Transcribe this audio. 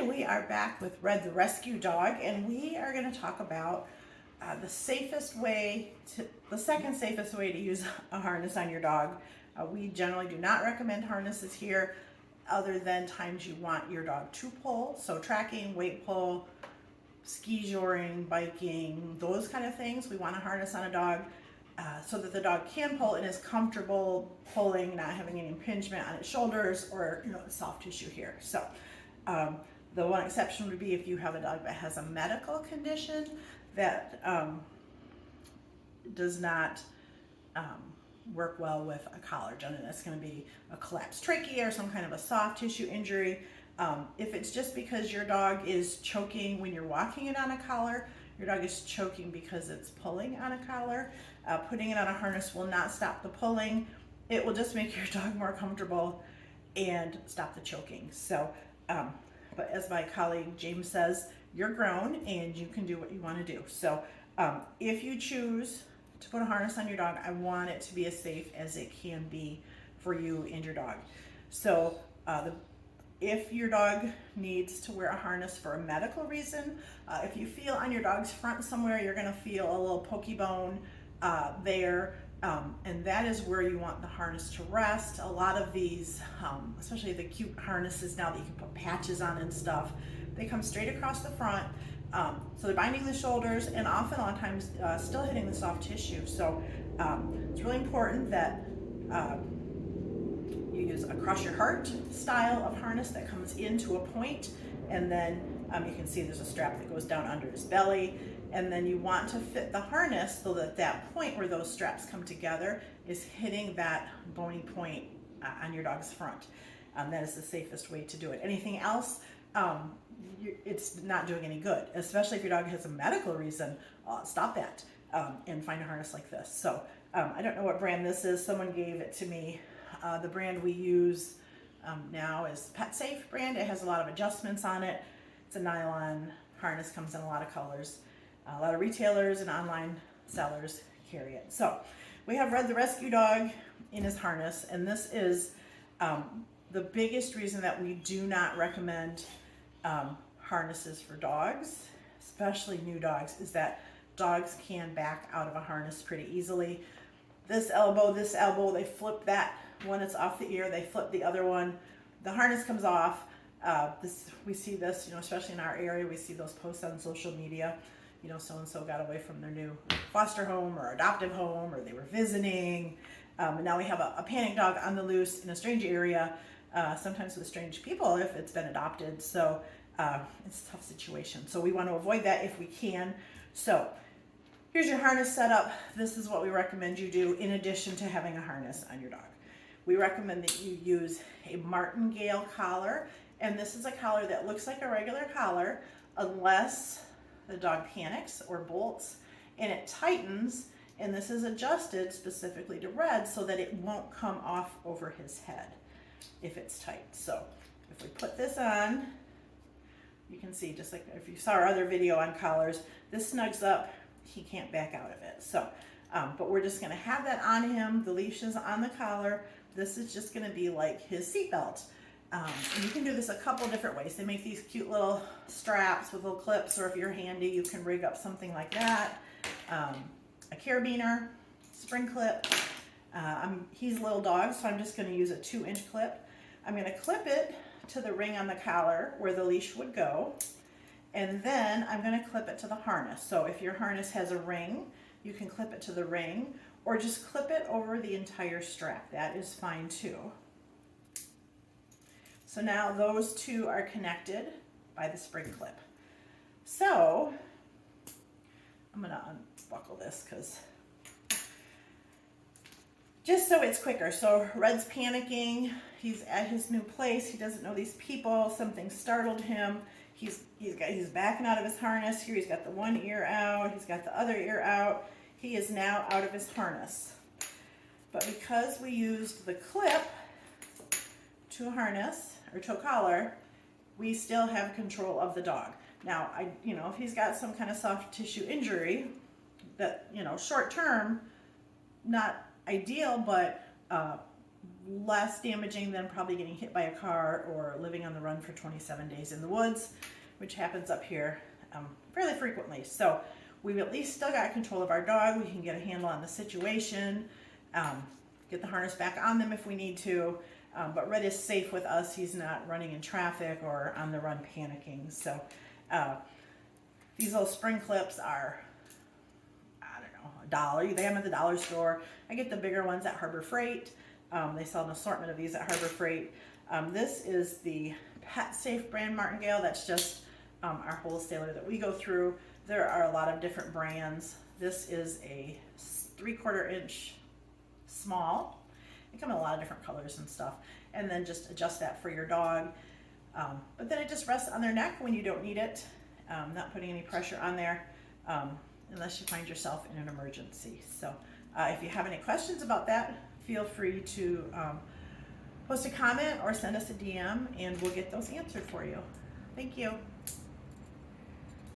Hi, we are back with Red the Rescue Dog, and we are going to talk about the second safest way to use a harness on your dog. We generally do not recommend harnesses here other than times you want your dog to pull, so tracking, weight pull, ski joring, biking, those kind of things. We want a harness on a dog so that the dog can pull and is comfortable pulling, not having any impingement on its shoulders or the soft tissue here. So the one exception would be if you have a dog that has a medical condition that does not work well with a collar. Generally, that's going to be a collapsed trachea or some kind of a soft tissue injury. If it's just because your dog is choking when you're walking it on a collar, your dog is choking because it's pulling on a collar, putting it on a harness will not stop the pulling. It will just make your dog more comfortable and stop the choking. So, but as my colleague James says, you're grown and you can do what you want to do. So if you choose to put a harness on your dog, I want it to be as safe as it can be for you and your dog. So if your dog needs to wear a harness for a medical reason, if you feel on your dog's front somewhere, you're going to feel a little pokey bone there, and that is where you want the harness to rest. A lot of these, especially the cute harnesses now that you can put patches on and stuff, they come straight across the front. So they're binding the shoulders and often a lot of times still hitting the soft tissue. So it's really important that you use a cross your heart style of harness that comes into a point, and then you can see there's a strap that goes down under his belly, and then you want to fit the harness so that that point where those straps come together is hitting that bony point on your dog's front. That is the safest way to do it. Anything else, it's not doing any good, especially if your dog has a medical reason. Stop that and find a harness like this. So I don't know what brand this is. Someone gave it to me. The brand we use now is Pet Safe brand. It has a lot of adjustments on it. It's a nylon harness, comes in a lot of colors. A lot of retailers and online sellers carry it. So we have Red the Rescue Dog in his harness, and this is the biggest reason that we do not recommend harnesses for dogs, especially new dogs, is that dogs can back out of a harness pretty easily. This elbow, they flip that one, it's off the ear, they flip the other one, the harness comes off. We see this, especially in our area, we see those posts on social media. So-and-so got away from their new foster home or adoptive home, or they were visiting. And now we have a panic dog on the loose in a strange area, sometimes with strange people if it's been adopted. So it's a tough situation. So we want to avoid that if we can. So here's your harness setup. This is what we recommend you do in addition to having a harness on your dog. We recommend that you use a Martingale collar. And this is a collar that looks like a regular collar unless the dog panics or bolts, and it tightens, and this is adjusted specifically to Red so that it won't come off over his head if it's tight. So if we put this on, you can see, just like if you saw our other video on collars, this snugs up, he can't back out of it. So but we're just going to have that on him. The leash is on the collar. This is just going to be like his seatbelt. And you can do this a couple different ways. They make these cute little straps with little clips, or if you're handy, you can rig up something like that. A carabiner, spring clip. He's a little dog, so I'm just going to use a 2-inch clip. I'm going to clip it to the ring on the collar where the leash would go, and then I'm going to clip it to the harness. So if your harness has a ring, you can clip it to the ring, or just clip it over the entire strap. That is fine too. So now those two are connected by the spring clip. So I'm going to unbuckle this because just so it's quicker. So Red's panicking. He's at his new place. He doesn't know these people. Something startled him. He's backing out of his harness. Here he's got the one ear out. He's got the other ear out. He is now out of his harness. But because we used the clip to a harness or to a collar, we still have control of the dog. Now, if he's got some kind of soft tissue injury that, short term, not ideal, but less damaging than probably getting hit by a car or living on the run for 27 days in the woods, which happens up here fairly frequently. So we've at least still got control of our dog. We can get a handle on the situation, get the harness back on them if we need to. But Red is safe with us. He's not running in traffic or on the run panicking. So these little spring clips are, I don't know, $1. They have them at the dollar store. I get the bigger ones at Harbor Freight. They sell an assortment of these at Harbor Freight. This is the Pet Safe brand Martingale. That's just our wholesaler that we go through. There are a lot of different brands. This is a 3/4 inch small. They come in a lot of different colors and stuff. And then just adjust that for your dog. But then it just rests on their neck when you don't need it. Not putting any pressure on there unless you find yourself in an emergency. So if you have any questions about that, feel free to post a comment or send us a DM and we'll get those answered for you. Thank you.